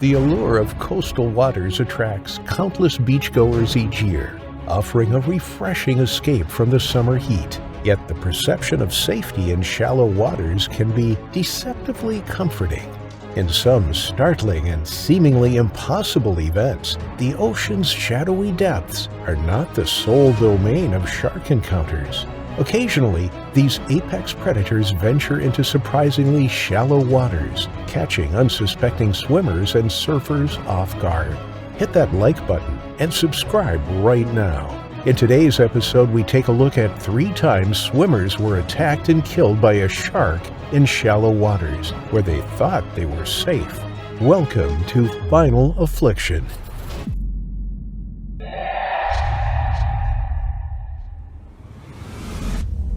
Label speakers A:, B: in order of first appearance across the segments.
A: The allure of coastal waters attracts countless beachgoers each year, offering a refreshing escape from the summer heat. Yet the perception of safety in shallow waters can be deceptively comforting. In some startling and seemingly impossible events, the ocean's shadowy depths are not the sole domain of shark encounters. Occasionally, these apex predators venture into surprisingly shallow waters, catching unsuspecting swimmers and surfers off guard. Hit that like button and subscribe right now. In today's episode, we take a look at 3 times swimmers were attacked and killed by a shark in shallow waters, where they thought they were safe. Welcome to Final Affliction.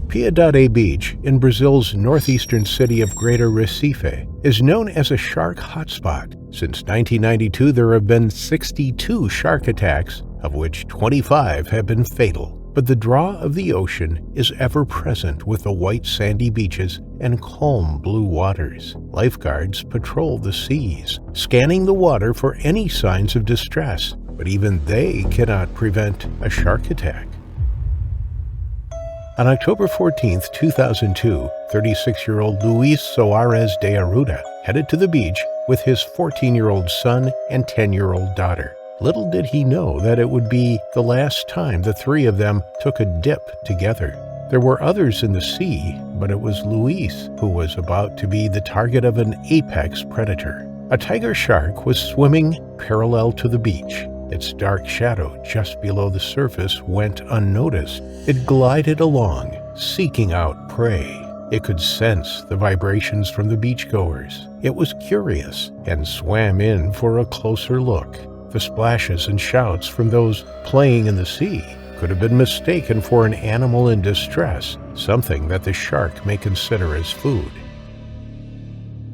A: Piedade Beach, in Brazil's northeastern city of Greater Recife, is known as a shark hotspot. Since 1992, there have been 62 shark attacks, of which 25 have been fatal. But the draw of the ocean is ever present with the white sandy beaches and calm blue waters. Lifeguards patrol the seas, scanning the water for any signs of distress, but even they cannot prevent a shark attack. On October 14, 2002, 36-year-old Luis Soares de Arruda headed to the beach with his 14-year-old son and 10-year-old daughter. Little did he know that it would be the last time the 3 of them took a dip together. There were others in the sea, but it was Luis who was about to be the target of an apex predator. A tiger shark was swimming parallel to the beach. Its dark shadow just below the surface went unnoticed. It glided along, seeking out prey. It could sense the vibrations from the beachgoers. It was curious and swam in for a closer look. The splashes and shouts from those playing in the sea could have been mistaken for an animal in distress, something that the shark may consider as food.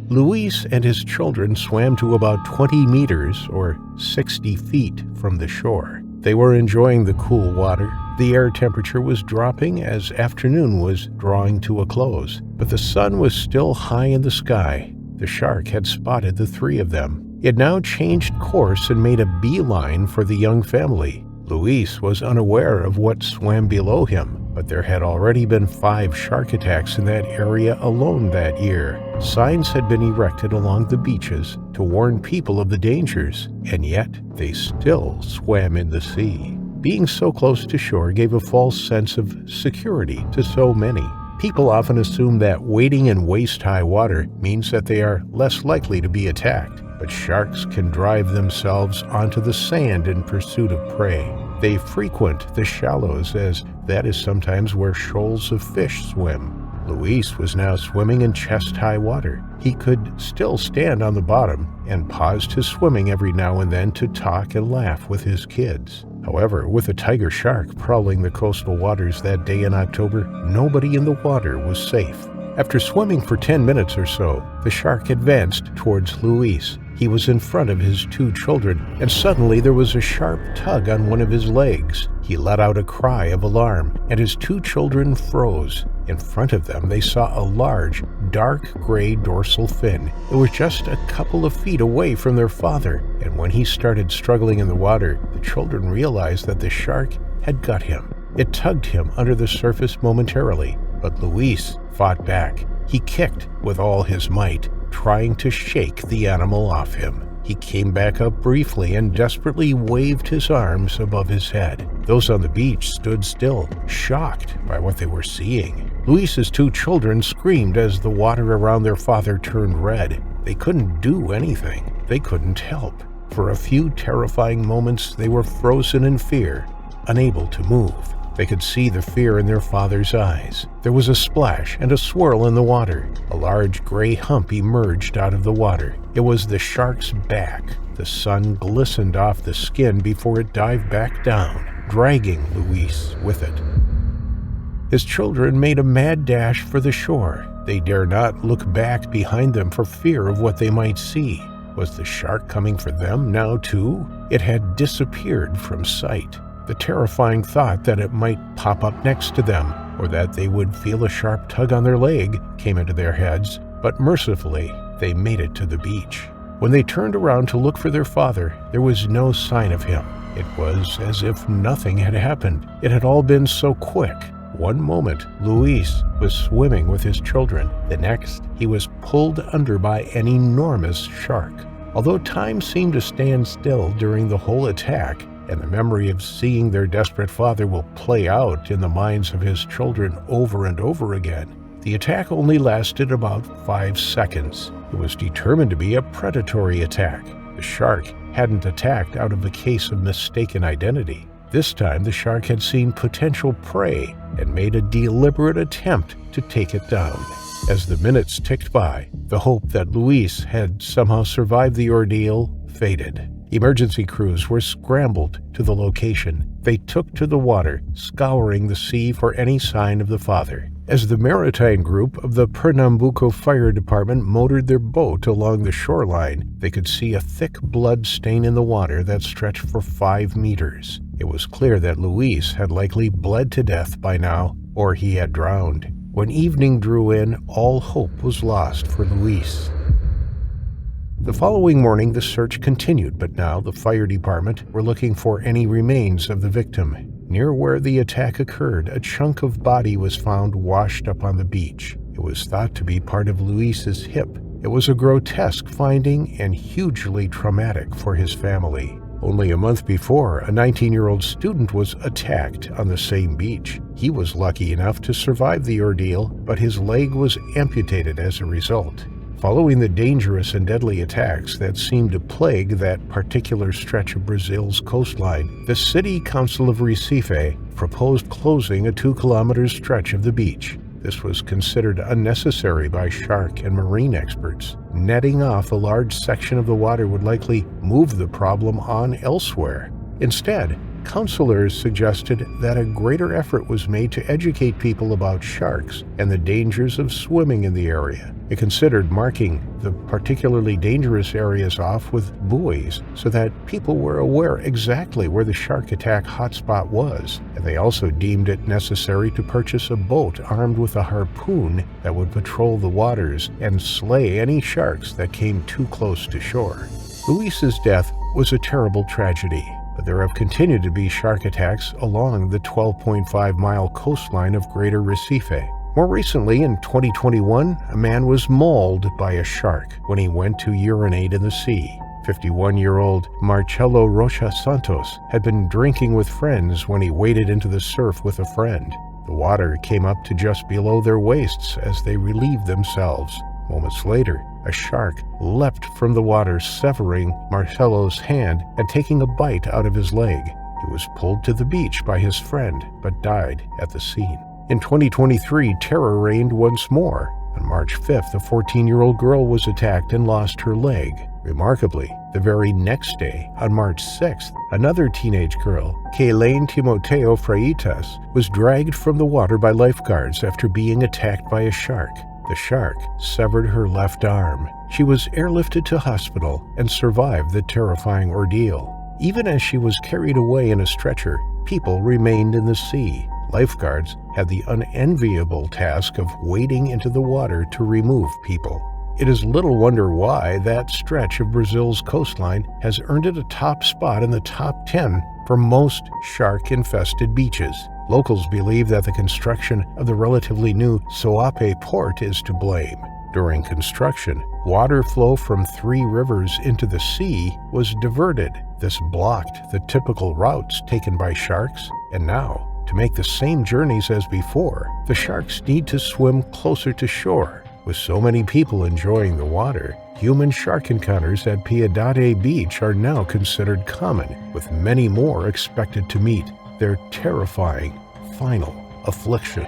A: Luis and his children swam to about 20 meters or 60 feet from the shore. They were enjoying the cool water. The air temperature was dropping as afternoon was drawing to a close, but the sun was still high in the sky. The shark had spotted the 3 of them. It now changed course and made a beeline for the young family. Luis was unaware of what swam below him, but there had already been 5 shark attacks in that area alone that year. Signs had been erected along the beaches to warn people of the dangers, and yet they still swam in the sea. Being so close to shore gave a false sense of security to so many. People often assume that wading in waist-high water means that they are less likely to be attacked, but sharks can drive themselves onto the sand in pursuit of prey. They frequent the shallows, as that is sometimes where shoals of fish swim. Luis was now swimming in chest-high water. He could still stand on the bottom and paused his swimming every now and then to talk and laugh with his kids. However, with a tiger shark prowling the coastal waters that day in October, nobody in the water was safe. After swimming for 10 minutes or so, the shark advanced towards Luis. He was in front of his 2 children, and suddenly there was a sharp tug on one of his legs. He let out a cry of alarm, and his 2 children froze. In front of them, they saw a large, dark gray dorsal fin. It was just a couple of feet away from their father, and when he started struggling in the water, the children realized that the shark had got him. It tugged him under the surface momentarily, but Luis fought back. He kicked with all his might, trying to shake the animal off him. He came back up briefly and desperately waved his arms above his head. Those on the beach stood still, shocked by what they were seeing. Luis's 2 children screamed as the water around their father turned red. They couldn't do anything. They couldn't help. For a few terrifying moments, they were frozen in fear, unable to move. They could see the fear in their father's eyes. There was a splash and a swirl in the water. A large gray hump emerged out of the water. It was the shark's back. The sun glistened off the skin before it dived back down, dragging Luis with it. His children made a mad dash for the shore. They dare not look back behind them for fear of what they might see. Was the shark coming for them now too? It had disappeared from sight. The terrifying thought that it might pop up next to them, or that they would feel a sharp tug on their leg, came into their heads, but mercifully, they made it to the beach. When they turned around to look for their father, there was no sign of him. It was as if nothing had happened. It had all been so quick. One moment, Luis was swimming with his children. The next, he was pulled under by an enormous shark. Although time seemed to stand still during the whole attack, and the memory of seeing their desperate father will play out in the minds of his children over and over again, the attack only lasted about 5 seconds. It was determined to be a predatory attack. The shark hadn't attacked out of a case of mistaken identity. This time, the shark had seen potential prey and made a deliberate attempt to take it down. As the minutes ticked by, the hope that Luis had somehow survived the ordeal faded. Emergency crews were scrambled to the location. They took to the water, scouring the sea for any sign of the father. As the maritime group of the Pernambuco Fire Department motored their boat along the shoreline, they could see a thick blood stain in the water that stretched for 5 meters. It was clear that Luis had likely bled to death by now, or he had drowned. When evening drew in, all hope was lost for Luis. The following morning, the search continued, but now the fire department were looking for any remains of the victim. Near where the attack occurred, a chunk of body was found washed up on the beach. It was thought to be part of Luis's hip. It was a grotesque finding and hugely traumatic for his family. Only a month before, a 19-year-old student was attacked on the same beach. He was lucky enough to survive the ordeal, but his leg was amputated as a result. Following the dangerous and deadly attacks that seemed to plague that particular stretch of Brazil's coastline, the City Council of Recife proposed closing a 2-kilometer stretch of the beach. This was considered unnecessary by shark and marine experts. Netting off a large section of the water would likely move the problem on elsewhere. Instead, councilors suggested that a greater effort was made to educate people about sharks and the dangers of swimming in the area. It considered marking the particularly dangerous areas off with buoys so that people were aware exactly where the shark attack hotspot was, and they also deemed it necessary to purchase a boat armed with a harpoon that would patrol the waters and slay any sharks that came too close to shore. Luis's death was a terrible tragedy, but there have continued to be shark attacks along the 12.5-mile coastline of Greater Recife. More recently, in 2021, a man was mauled by a shark when he went to urinate in the sea. 51-year-old Marcelo Rocha Santos had been drinking with friends when he waded into the surf with a friend. The water came up to just below their waists as they relieved themselves. Moments later, a shark leapt from the water, severing Marcelo's hand and taking a bite out of his leg. He was pulled to the beach by his friend, but died at the scene. In 2023, terror reigned once more. On March 5th, a 14-year-old girl was attacked and lost her leg. Remarkably, the very next day, on March 6th, another teenage girl, Kaylane Timoteo Freitas, was dragged from the water by lifeguards after being attacked by a shark. The shark severed her left arm. She was airlifted to hospital and survived the terrifying ordeal. Even as she was carried away in a stretcher, people remained in the sea. Lifeguards had the unenviable task of wading into the water to remove people. It is little wonder why that stretch of Brazil's coastline has earned it a top spot in the top 10 for most shark-infested beaches. Locals believe that the construction of the relatively new Soape port is to blame. During construction, water flow from 3 rivers into the sea was diverted. This blocked the typical routes taken by sharks, and now, to make the same journeys as before, the sharks need to swim closer to shore. With so many people enjoying the water, human-shark encounters at Piedade Beach are now considered common, with many more expected to meet their terrifying final affliction.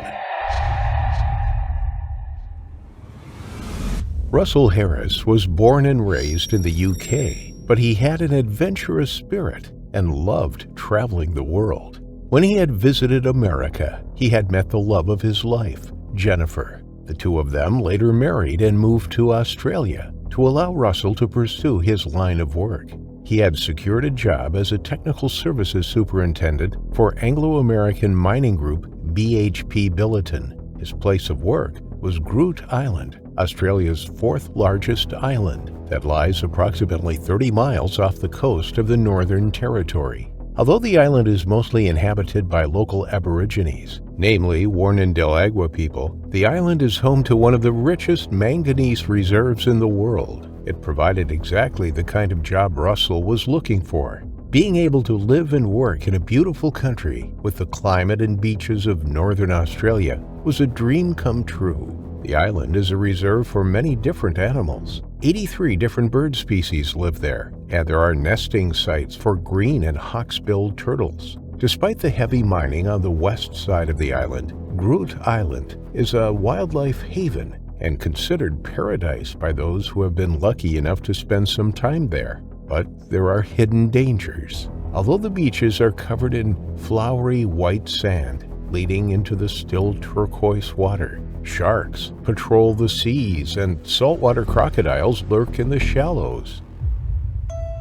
A: Russell Harris was born and raised in the UK, but he had an adventurous spirit and loved traveling the world. When he had visited America, he had met the love of his life, Jennifer. The two of them later married and moved to Australia to allow Russell to pursue his line of work. He had secured a job as a technical services superintendent for Anglo-American mining group BHP Billiton. His place of work was Groote Eylandt, Australia's fourth largest island that lies approximately 30 miles off the coast of the Northern Territory. Although the island is mostly inhabited by local Aborigines, namely Warrnambool people, the island is home to one of the richest manganese reserves in the world. It provided exactly the kind of job Russell was looking for. Being able to live and work in a beautiful country with the climate and beaches of northern Australia was a dream come true. The island is a reserve for many different animals. 83 different bird species live there, and there are nesting sites for green and hawksbill turtles. Despite the heavy mining on the west side of the island, Groot Island is a wildlife haven and considered paradise by those who have been lucky enough to spend some time there. But there are hidden dangers. Although the beaches are covered in flowery white sand leading into the still turquoise water, sharks patrol the seas and saltwater crocodiles lurk in the shallows.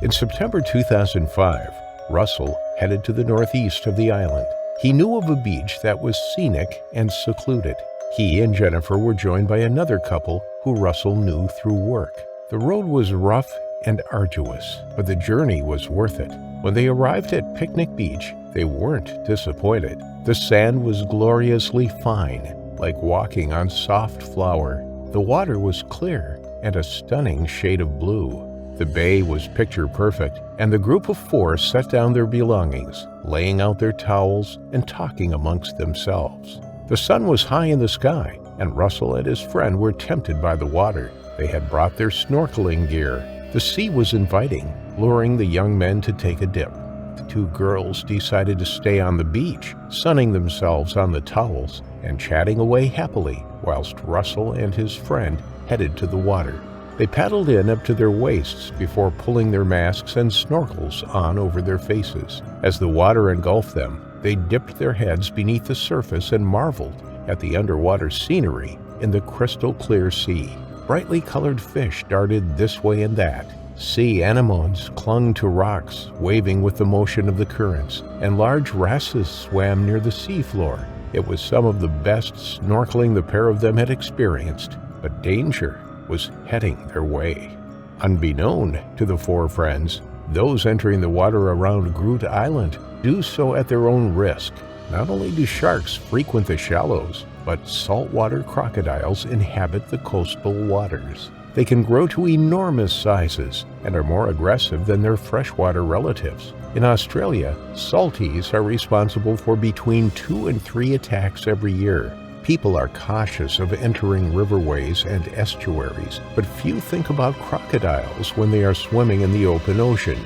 A: In September 2005, Russell headed to the northeast of the island. He knew of a beach that was scenic and secluded. He and Jennifer were joined by another couple who Russell knew through work. The road was rough and arduous, but the journey was worth it. When they arrived at Picnic Beach, they weren't disappointed. The sand was gloriously fine, like walking on soft flour. The water was clear and a stunning shade of blue. The bay was picture perfect, and the group of four set down their belongings, laying out their towels and talking amongst themselves. The sun was high in the sky, and Russell and his friend were tempted by the water. They had brought their snorkeling gear. The sea was inviting, luring the young men to take a dip. The two girls decided to stay on the beach, sunning themselves on the towels and chatting away happily, whilst Russell and his friend headed to the water. They paddled in up to their waists before pulling their masks and snorkels on over their faces. As the water engulfed them, they dipped their heads beneath the surface and marveled at the underwater scenery in the crystal clear sea. Brightly colored fish darted this way and that. Sea anemones clung to rocks, waving with the motion of the currents, and large wrasses swam near the seafloor. It was some of the best snorkeling the pair of them had experienced, but danger was heading their way. Unbeknown to the four friends, those entering the water around Groot Island do so at their own risk. Not only do sharks frequent the shallows, but saltwater crocodiles inhabit the coastal waters. They can grow to enormous sizes and are more aggressive than their freshwater relatives. In Australia, salties are responsible for between 2 and 3 attacks every year. People are cautious of entering riverways and estuaries, but few think about crocodiles when they are swimming in the open ocean.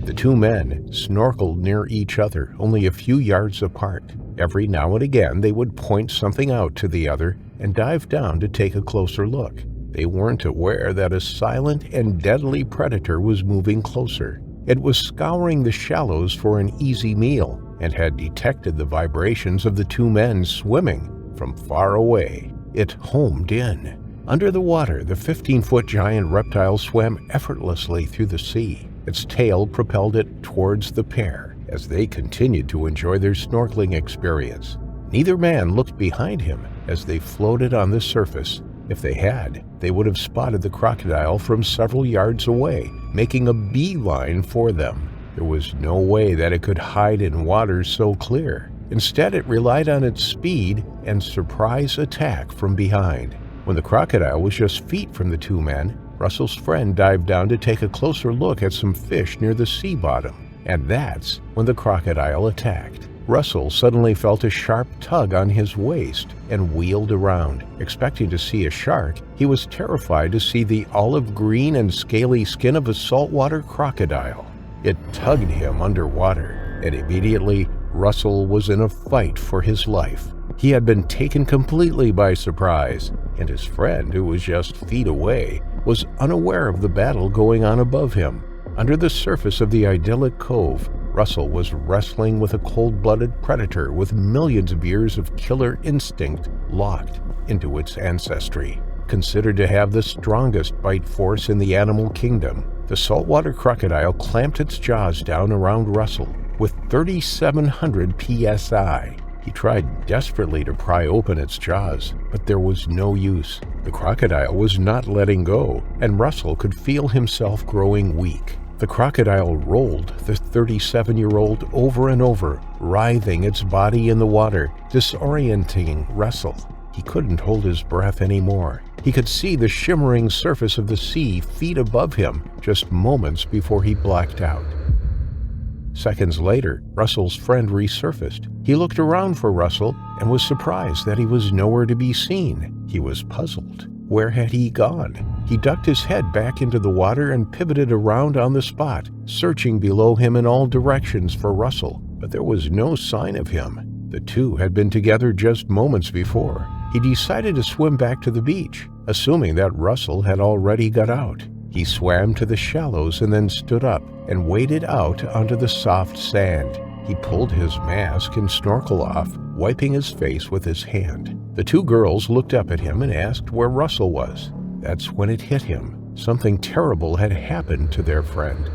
A: The two men snorkeled near each other, only a few yards apart. Every now and again, they would point something out to the other and dive down to take a closer look. They weren't aware that a silent and deadly predator was moving closer. It was scouring the shallows for an easy meal and had detected the vibrations of the two men swimming from far away. It homed in. Under the water, the 15-foot giant reptile swam effortlessly through the sea. Its tail propelled it towards the pair as they continued to enjoy their snorkeling experience. Neither man looked behind him as they floated on the surface. If they had, they would have spotted the crocodile from several yards away, making a beeline for them. There was no way that it could hide in waters so clear. Instead, it relied on its speed and surprise attack from behind. When the crocodile was just feet from the two men, Russell's friend dived down to take a closer look at some fish near the sea bottom, and that's when the crocodile attacked. Russell suddenly felt a sharp tug on his waist and wheeled around. Expecting to see a shark, he was terrified to see the olive green and scaly skin of a saltwater crocodile. It tugged him underwater, and immediately Russell was in a fight for his life. He had been taken completely by surprise, and his friend, who was just feet away, was unaware of the battle going on above him. Under the surface of the idyllic cove, Russell was wrestling with a cold-blooded predator with millions of years of killer instinct locked into its ancestry. Considered to have the strongest bite force in the animal kingdom, the saltwater crocodile clamped its jaws down around Russell with 3,700 psi. He tried desperately to pry open its jaws, but there was no use. The crocodile was not letting go, and Russell could feel himself growing weak. The crocodile rolled the 37-year-old over and over, writhing its body in the water, disorienting Russell. He couldn't hold his breath anymore. He could see the shimmering surface of the sea feet above him just moments before he blacked out. Seconds later, Russell's friend resurfaced. He looked around for Russell and was surprised that he was nowhere to be seen. He was puzzled. Where had he gone? He ducked his head back into the water and pivoted around on the spot, searching below him in all directions for Russell, but there was no sign of him. The two had been together just moments before. He decided to swim back to the beach, assuming that Russell had already got out. He swam to the shallows and then stood up and waded out onto the soft sand. He pulled his mask and snorkel off, wiping his face with his hand. The two girls looked up at him and asked where Russell was. That's when it hit him. Something terrible had happened to their friend.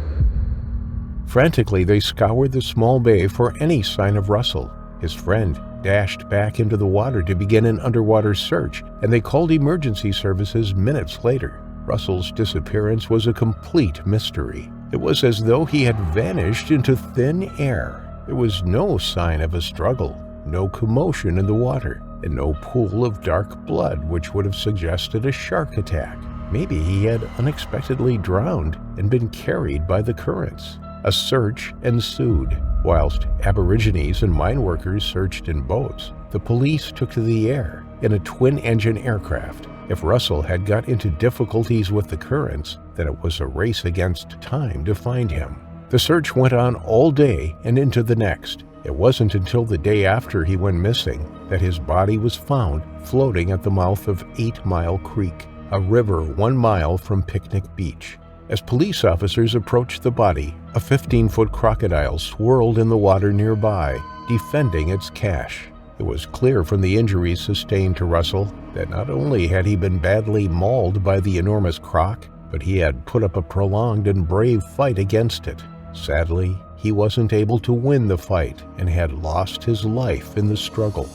A: Frantically, they scoured the small bay for any sign of Russell. His friend dashed back into the water to begin an underwater search, and they called emergency services minutes later. Russell's disappearance was a complete mystery. It was as though he had vanished into thin air. There was no sign of a struggle, no commotion in the water, and no pool of dark blood which would have suggested a shark attack. Maybe he had unexpectedly drowned and been carried by the currents. A search ensued. Whilst Aborigines and mine workers searched in boats, the police took to the air in a twin-engine aircraft. If Russell had got into difficulties with the currents, then it was a race against time to find him. The search went on all day and into the next. It wasn't until the day after he went missing that his body was found floating at the mouth of 8 Mile Creek, a river 1 mile from Picnic Beach. As police officers approached the body, a 15-foot crocodile swirled in the water nearby, defending its cache. It was clear from the injuries sustained to Russell that not only had he been badly mauled by the enormous croc, but he had put up a prolonged and brave fight against it. Sadly, he wasn't able to win the fight and had lost his life in the struggle.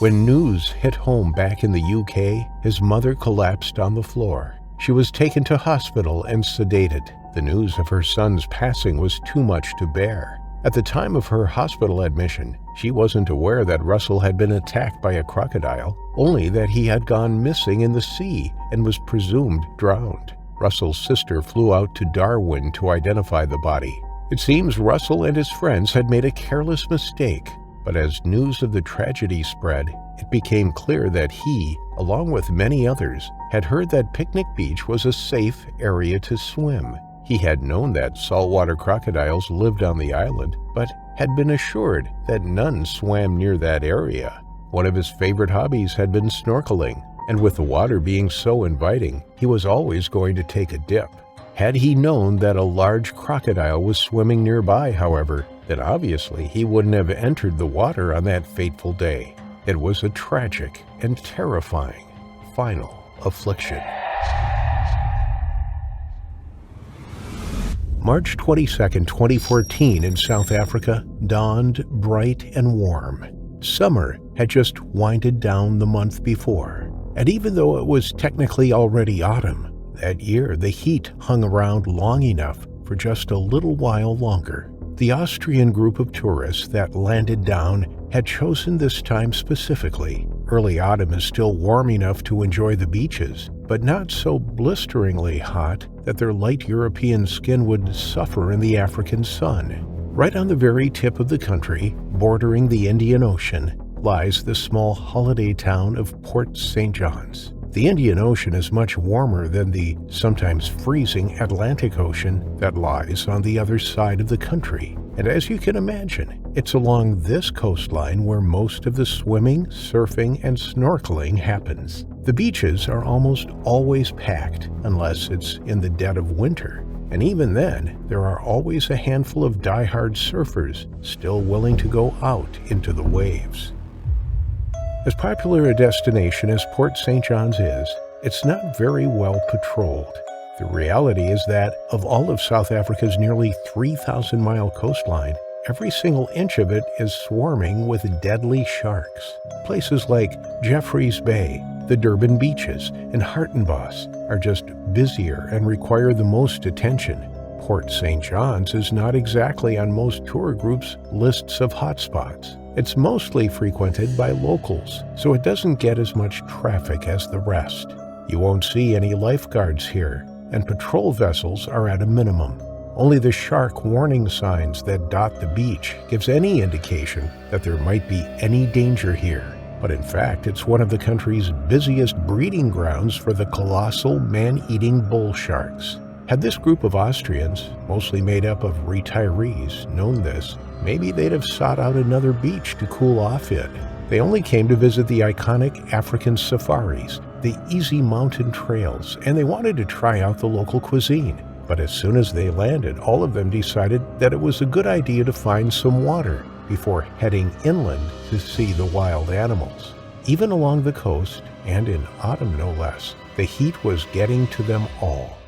A: When news hit home back in the UK, his mother collapsed on the floor. She was taken to hospital and sedated. The news of her son's passing was too much to bear. At the time of her hospital admission, she wasn't aware that Russell had been attacked by a crocodile, only that he had gone missing in the sea and was presumed drowned. Russell's sister flew out to Darwin to identify the body. It seems Russell and his friends had made a careless mistake, but as news of the tragedy spread, it became clear that he, along with many others, had heard that Picnic Beach was a safe area to swim. He had known that saltwater crocodiles lived on the island, but had been assured that none swam near that area. One of his favorite hobbies had been snorkeling, and with the water being so inviting, he was always going to take a dip. Had he known that a large crocodile was swimming nearby, however, then obviously he wouldn't have entered the water on that fateful day. It was a tragic and terrifying final affliction. March 22, 2014 in South Africa dawned bright and warm. Summer had just winded down the month before, and even though it was technically already autumn, that year the heat hung around long enough for just a little while longer. The Austrian group of tourists that landed down had chosen this time specifically. Early autumn is still warm enough to enjoy the beaches, but not so blisteringly hot that their light European skin would suffer in the African sun. Right on the very tip of the country, bordering the Indian Ocean, lies the small holiday town of Port St. John's. The Indian Ocean is much warmer than the sometimes freezing Atlantic Ocean that lies on the other side of the country. And as you can imagine, it's along this coastline where most of the swimming, surfing, and snorkeling happens. The beaches are almost always packed, unless it's in the dead of winter. And even then, there are always a handful of die-hard surfers still willing to go out into the waves. As popular a destination as Port St. John's is, it's not very well patrolled. The reality is that of all of South Africa's nearly 3,000-mile coastline, every single inch of it is swarming with deadly sharks. Places like Jeffreys Bay, the Durban beaches, and Hartenbos are just busier and require the most attention. Port St. John's is not exactly on most tour groups' lists of hotspots. It's mostly frequented by locals, so it doesn't get as much traffic as the rest. You won't see any lifeguards here, and patrol vessels are at a minimum. Only the shark warning signs that dot the beach gives any indication that there might be any danger here. But in fact, it's one of the country's busiest breeding grounds for the colossal man-eating bull sharks. Had this group of Austrians, mostly made up of retirees, known this, maybe they'd have sought out another beach to cool off in. They only came to visit the iconic African safaris, the easy mountain trails, and they wanted to try out the local cuisine. But as soon as they landed, all of them decided that it was a good idea to find some water before heading inland to see the wild animals. Even along the coast, and in autumn no less, the heat was getting to them all.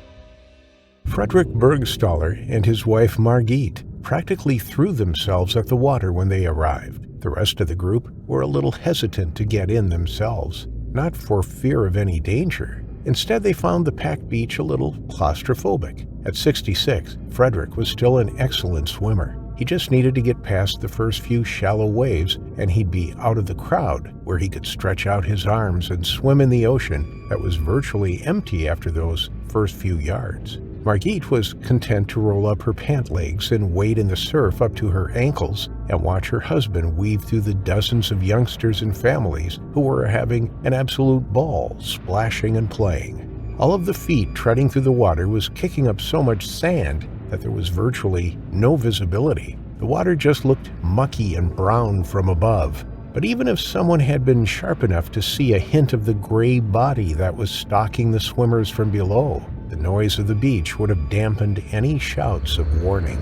A: Frederick Bergstaller and his wife Margit practically threw themselves at the water when they arrived. The rest of the group were a little hesitant to get in themselves, not for fear of any danger. Instead, they found the packed beach a little claustrophobic. At 66, Frederick was still an excellent swimmer. He just needed to get past the first few shallow waves, and he'd be out of the crowd, where he could stretch out his arms and swim in the ocean that was virtually empty after those first few yards. Margit was content to roll up her pant legs and wade in the surf up to her ankles and watch her husband weave through the dozens of youngsters and families who were having an absolute ball, splashing and playing. All of the feet treading through the water was kicking up so much sand that there was virtually no visibility. The water just looked mucky and brown from above. But even if someone had been sharp enough to see a hint of the gray body that was stalking the swimmers from below, the noise of the beach would have dampened any shouts of warning.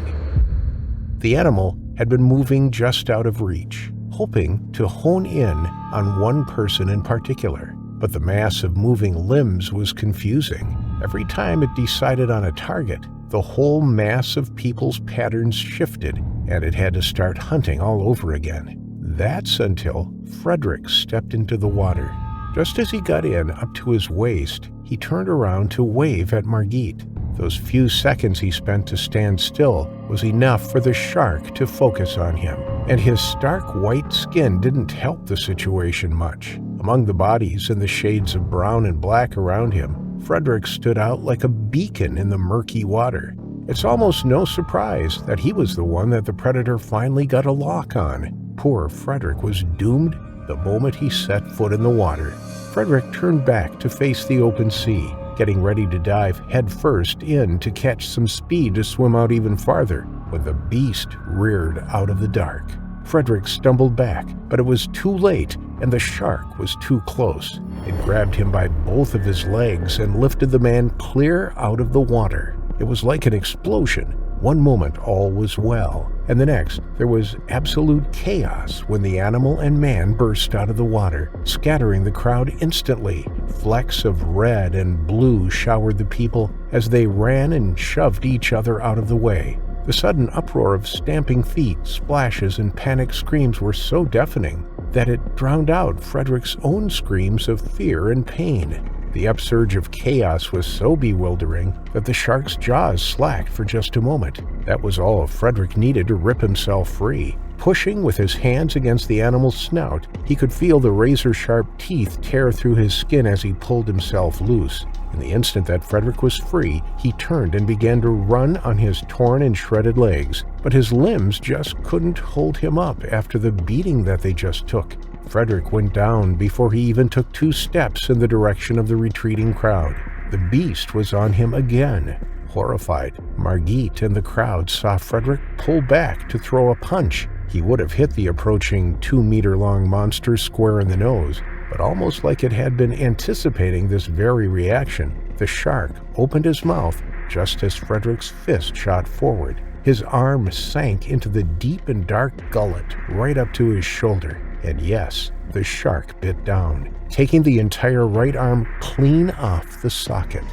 A: The animal had been moving just out of reach, hoping to hone in on one person in particular. But the mass of moving limbs was confusing. Every time it decided on a target, the whole mass of people's patterns shifted, and it had to start hunting all over again. That's until Frederick stepped into the water. Just as he got in up to his waist, he turned around to wave at Margit. Those few seconds he spent to stand still was enough for the shark to focus on him, and his stark white skin didn't help the situation much. Among the bodies and the shades of brown and black around him, Frederick stood out like a beacon in the murky water. It's almost no surprise that he was the one that the predator finally got a lock on. Poor Frederick was doomed the moment he set foot in the water. Frederick turned back to face the open sea, getting ready to dive headfirst in to catch some speed to swim out even farther, when the beast reared out of the dark. Frederick stumbled back, but it was too late, and the shark was too close. It grabbed him by both of his legs and lifted the man clear out of the water. It was like an explosion. One moment all was well, and the next there was absolute chaos when the animal and man burst out of the water, scattering the crowd instantly. Flecks of red and blue showered the people as they ran and shoved each other out of the way. The sudden uproar of stamping feet, splashes, and panicked screams were so deafening that it drowned out Frederick's own screams of fear and pain. The upsurge of chaos was so bewildering that the shark's jaws slacked for just a moment. That was all Frederick needed to rip himself free. Pushing with his hands against the animal's snout, he could feel the razor-sharp teeth tear through his skin as he pulled himself loose. In the instant that Frederick was free, he turned and began to run on his torn and shredded legs, but his limbs just couldn't hold him up after the beating that they just took. Frederick went down before he even took 2 steps in the direction of the retreating crowd. The beast was on him again. Horrified, Margit and the crowd saw Frederick pull back to throw a punch. He would have hit the approaching 2-meter-long monster square in the nose, but almost like it had been anticipating this very reaction, the shark opened his mouth just as Frederick's fist shot forward. His arm sank into the deep and dark gullet right up to his shoulder. And yes, the shark bit down, taking the entire right arm clean off the socket.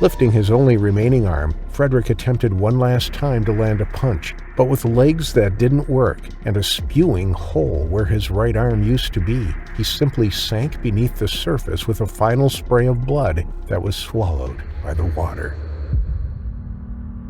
A: Lifting his only remaining arm, Frederick attempted one last time to land a punch, But with legs that didn't work and a spewing hole where his right arm used to be, he simply sank beneath the surface with a final spray of blood that was swallowed by the water.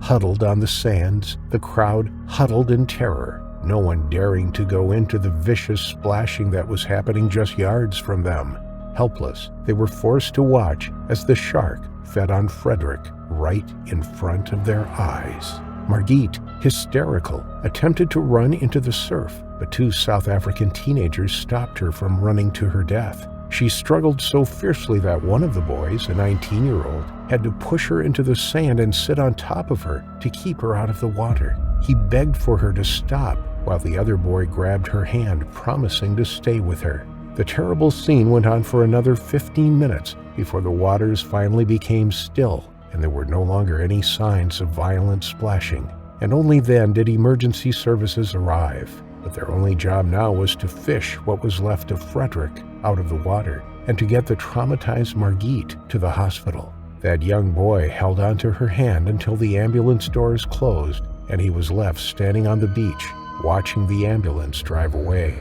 A: Huddled on the sands, the crowd huddled in terror, no one daring to go into the vicious splashing that was happening just yards from them. Helpless, they were forced to watch as the shark fed on Frederick right in front of their eyes. Margit, hysterical, attempted to run into the surf, but two South African teenagers stopped her from running to her death. She struggled so fiercely that one of the boys, a 19-year-old, had to push her into the sand and sit on top of her to keep her out of the water. He begged for her to stop, while the other boy grabbed her hand, promising to stay with her. The terrible scene went on for another 15 minutes before the waters finally became still and there were no longer any signs of violent splashing. And only then did emergency services arrive. But their only job now was to fish what was left of Frederick out of the water and to get the traumatized Margit to the hospital. That young boy held onto her hand until the ambulance doors closed and he was left standing on the beach, watching the ambulance drive away.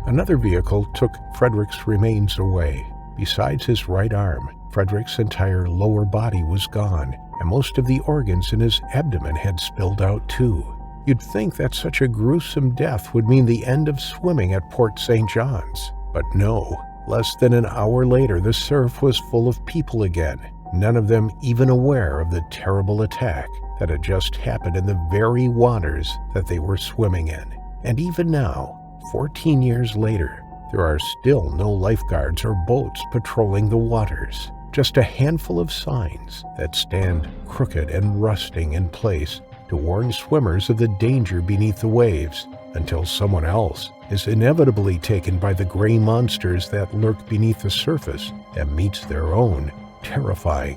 A: Another vehicle took Frederick's remains away. Besides his right arm, Frederick's entire lower body was gone, and most of the organs in his abdomen had spilled out too. You'd think that such a gruesome death would mean the end of swimming at Port St. John's. But no. Less than an hour later, the surf was full of people again, none of them even aware of the terrible attack that had just happened in the very waters that they were swimming in. And even now, 14 years later, there are still no lifeguards or boats patrolling the waters, just a handful of signs that stand crooked and rusting in place to warn swimmers of the danger beneath the waves until someone else is inevitably taken by the gray monsters that lurk beneath the surface and meets their own terrifying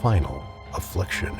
A: final affliction.